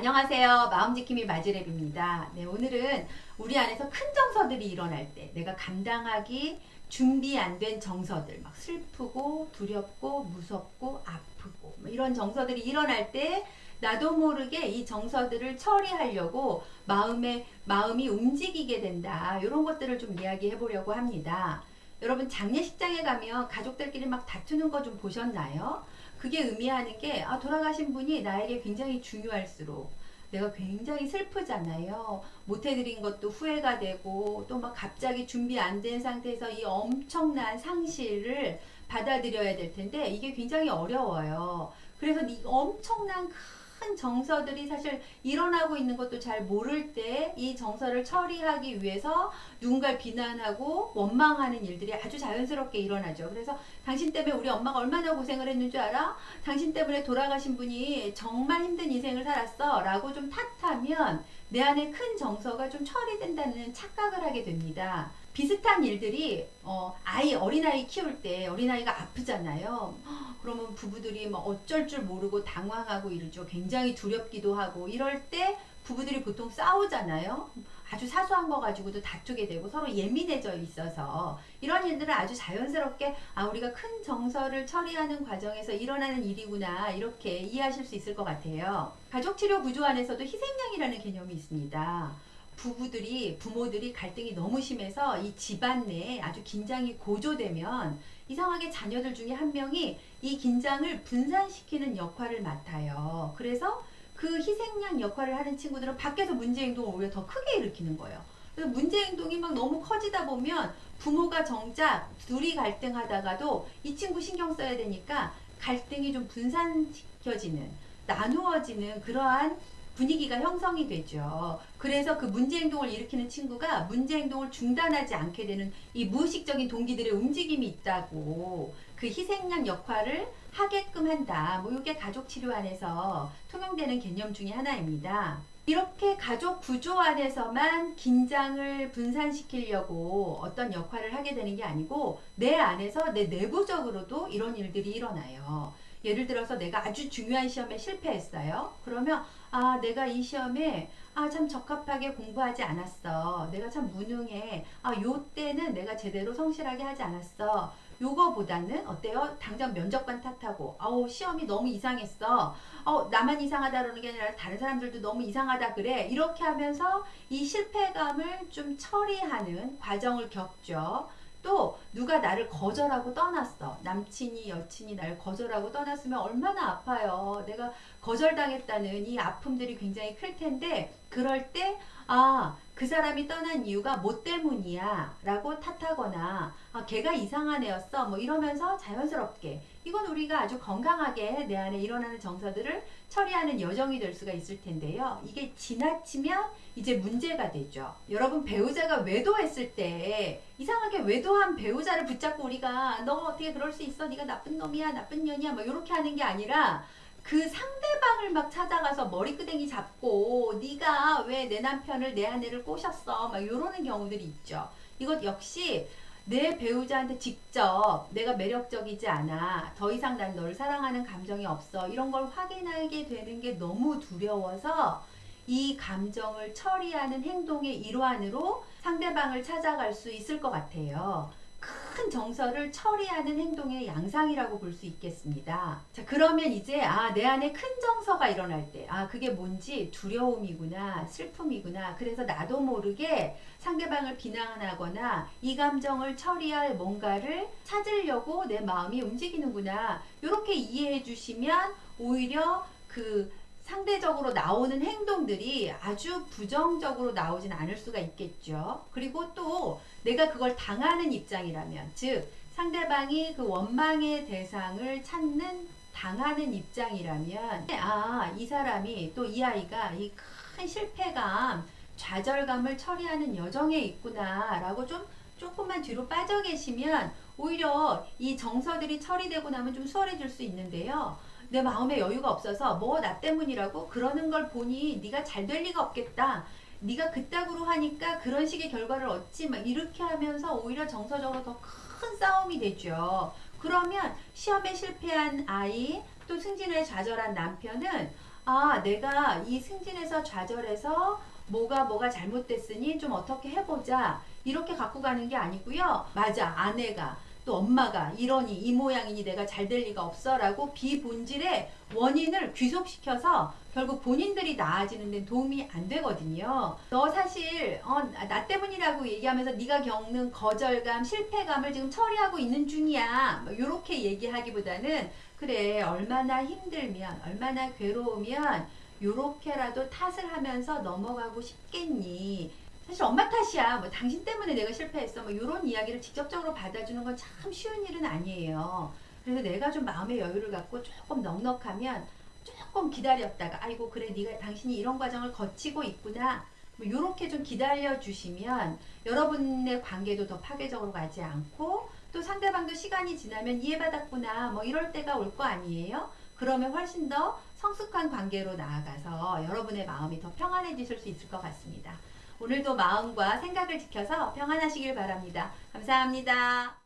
안녕하세요. 마음지킴이 마지랩입니다. 네, 오늘은 우리 안에서 큰 정서들이 일어날 때 내가 감당하기 준비 안 된 정서들, 막 슬프고 두렵고 무섭고 아프고 뭐 이런 정서들이 일어날 때 나도 모르게 이 정서들을 처리하려고 마음이 움직이게 된다. 이런 것들을 좀 이야기해 보려고 합니다. 여러분, 장례식장에 가면 가족들끼리 막 다투는 거 좀 보셨나요? 그게 의미하는 게 돌아가신 분이 나에게 굉장히 중요할수록 내가 굉장히 슬프잖아요. 못해드린 것도 후회가 되고 또 막 갑자기 준비 안 된 상태에서 이 엄청난 상실을 받아들여야 될 텐데 이게 굉장히 어려워요. 그래서 이 엄청난 큰 정서들이 사실 일어나고 있는 것도 잘 모를 때 이 정서를 처리하기 위해서 누군가를 비난하고 원망하는 일들이 아주 자연스럽게 일어나죠. 그래서 당신 때문에 우리 엄마가 얼마나 고생을 했는 줄 알아? 당신 때문에 돌아가신 분이 정말 힘든 인생을 살았어 라고 좀 탓하면 내 안에 큰 정서가 좀 처리된다는 착각을 하게 됩니다. 비슷한 일들이 어린아이 키울 때 어린아이가 아프잖아요. 그러면 부부들이 뭐 어쩔 줄 모르고 당황하고 이러죠. 굉장히 두렵기도 하고 이럴 때 부부들이 보통 싸우잖아요. 아주 사소한 거 가지고도 다투게 되고 서로 예민해져 있어서 이런 일들은 아주 자연스럽게 우리가 큰 정서를 처리하는 과정에서 일어나는 일이구나 이렇게 이해하실 수 있을 것 같아요. 가족치료 구조 안에서도 희생양이라는 개념이 있습니다. 부모들이 갈등이 너무 심해서 이 집안 내에 아주 긴장이 고조되면 이상하게 자녀들 중에 한 명이 이 긴장을 분산시키는 역할을 맡아요. 그래서 그 희생양 역할을 하는 친구들은 밖에서 문제행동을 오히려 더 크게 일으키는 거예요. 그래서 문제행동이 막 너무 커지다 보면 부모가 정작 둘이 갈등하다가도 이 친구 신경 써야 되니까 갈등이 좀 분산시켜지는, 나누어지는 그러한 분위기가 형성이 되죠. 그래서 그 문제행동을 일으키는 친구가 문제행동을 중단하지 않게 되는 이 무의식적인 동기들의 움직임이 있다고, 그 희생양 역할을 하게끔 한다. 뭐 이게 가족 치료 안에서 통용되는 개념 중에 하나입니다. 이렇게 가족 구조 안에서만 긴장을 분산시키려고 어떤 역할을 하게 되는 게 아니고 내 안에서 내 내부적으로도 이런 일들이 일어나요. 예를 들어서 내가 아주 중요한 시험에 실패했어요. 그러면 내가 이 시험에 참 적합하게 공부하지 않았어. 내가 참 무능해. 요 때는 내가 제대로 성실하게 하지 않았어. 요거보다는 어때요? 당장 면접관 탓하고 시험이 너무 이상했어. 나만 이상하다 그러는 게 아니라 다른 사람들도 너무 이상하다 그래. 이렇게 하면서 이 실패감을 좀 처리하는 과정을 겪죠. 또 누가 나를 거절하고 떠났어. 남친이 여친이 나를 거절하고 떠났으면 얼마나 아파요. 내가 거절당했다는 이 아픔들이 굉장히 클 텐데 그럴 때 그 사람이 떠난 이유가 뭐 때문이야 라고 탓하거나 걔가 이상한 애였어 뭐 이러면서 자연스럽게, 이건 우리가 아주 건강하게 내 안에 일어나는 정서들을 처리하는 여정이 될 수가 있을 텐데요. 이게 지나치면 이제 문제가 되죠. 여러분, 배우자가 외도했을 때 이상하게 외도한 배우자를 붙잡고 우리가 너 어떻게 그럴 수 있어? 네가 나쁜 놈이야, 나쁜 년이야 뭐 이렇게 하는 게 아니라 그 상대방을 막 찾아가서 머리끄댕이 잡고 네가 왜 내 남편을 내 아내를 꼬셨어 막 이러는 경우들이 있죠. 이것 역시 내 배우자한테 직접 내가 매력적이지 않아, 더 이상 난 너를 사랑하는 감정이 없어 이런 걸 확인하게 되는 게 너무 두려워서 이 감정을 처리하는 행동의 일환으로 상대방을 찾아갈 수 있을 것 같아요. 큰 정서를 처리하는 행동의 양상이라고 볼 수 있겠습니다. 자, 그러면 이제 내 안에 큰 정서가 일어날 때 그게 뭔지 두려움이구나, 슬픔이구나. 그래서 나도 모르게 상대방을 비난하거나 이 감정을 처리할 뭔가를 찾으려고 내 마음이 움직이는구나. 이렇게 이해해 주시면 오히려 그 상대적으로 나오는 행동들이 아주 부정적으로 나오진 않을 수가 있겠죠. 그리고 또 내가 그걸 당하는 입장이라면, 즉 상대방이 그 원망의 대상을 찾는 당하는 입장이라면 이 사람이, 또 이 아이가 이 큰 실패감, 좌절감을 처리하는 여정에 있구나 라고 좀 조금만 뒤로 빠져 계시면 오히려 이 정서들이 처리되고 나면 좀 수월해질 수 있는데요. 내 마음에 여유가 없어서 뭐 나 때문이라고 그러는 걸 보니 네가 잘 될 리가 없겠다, 네가 그따구로 하니까 그런 식의 결과를 얻지 막 이렇게 하면서 오히려 정서적으로 더 큰 싸움이 되죠. 그러면 시험에 실패한 아이, 또 승진에 좌절한 남편은 아, 내가 이 승진에서 좌절해서 뭐가 잘못됐으니 좀 어떻게 해보자. 이렇게 갖고 가는 게 아니고요. 맞아, 아내가 또 엄마가 이러니 이 모양이니 내가 잘 될 리가 없어라고 비본질의 원인을 귀속시켜서 결국 본인들이 나아지는 데는 도움이 안 되거든요. 너 사실 나 때문이라고 얘기하면서 네가 겪는 거절감, 실패감을 지금 처리하고 있는 중이야. 뭐 이렇게 얘기하기보다는 그래, 얼마나 힘들면, 얼마나 괴로우면 요렇게라도 탓을 하면서 넘어가고 싶겠니? 사실 엄마 탓이야. 뭐 당신 때문에 내가 실패했어. 뭐 이런 이야기를 직접적으로 받아주는 건 참 쉬운 일은 아니에요. 그래서 내가 좀 마음의 여유를 갖고 조금 넉넉하면 조금 기다렸다가 아이고 그래 네가 당신이 이런 과정을 거치고 있구나. 뭐 요렇게 좀 기다려 주시면 여러분의 관계도 더 파괴적으로 가지 않고 또 상대방도 시간이 지나면 이해받았구나. 뭐 이럴 때가 올 거 아니에요? 그러면 훨씬 더 성숙한 관계로 나아가서 여러분의 마음이 더 평안해지실 수 있을 것 같습니다. 오늘도 마음과 생각을 지켜서 평안하시길 바랍니다. 감사합니다.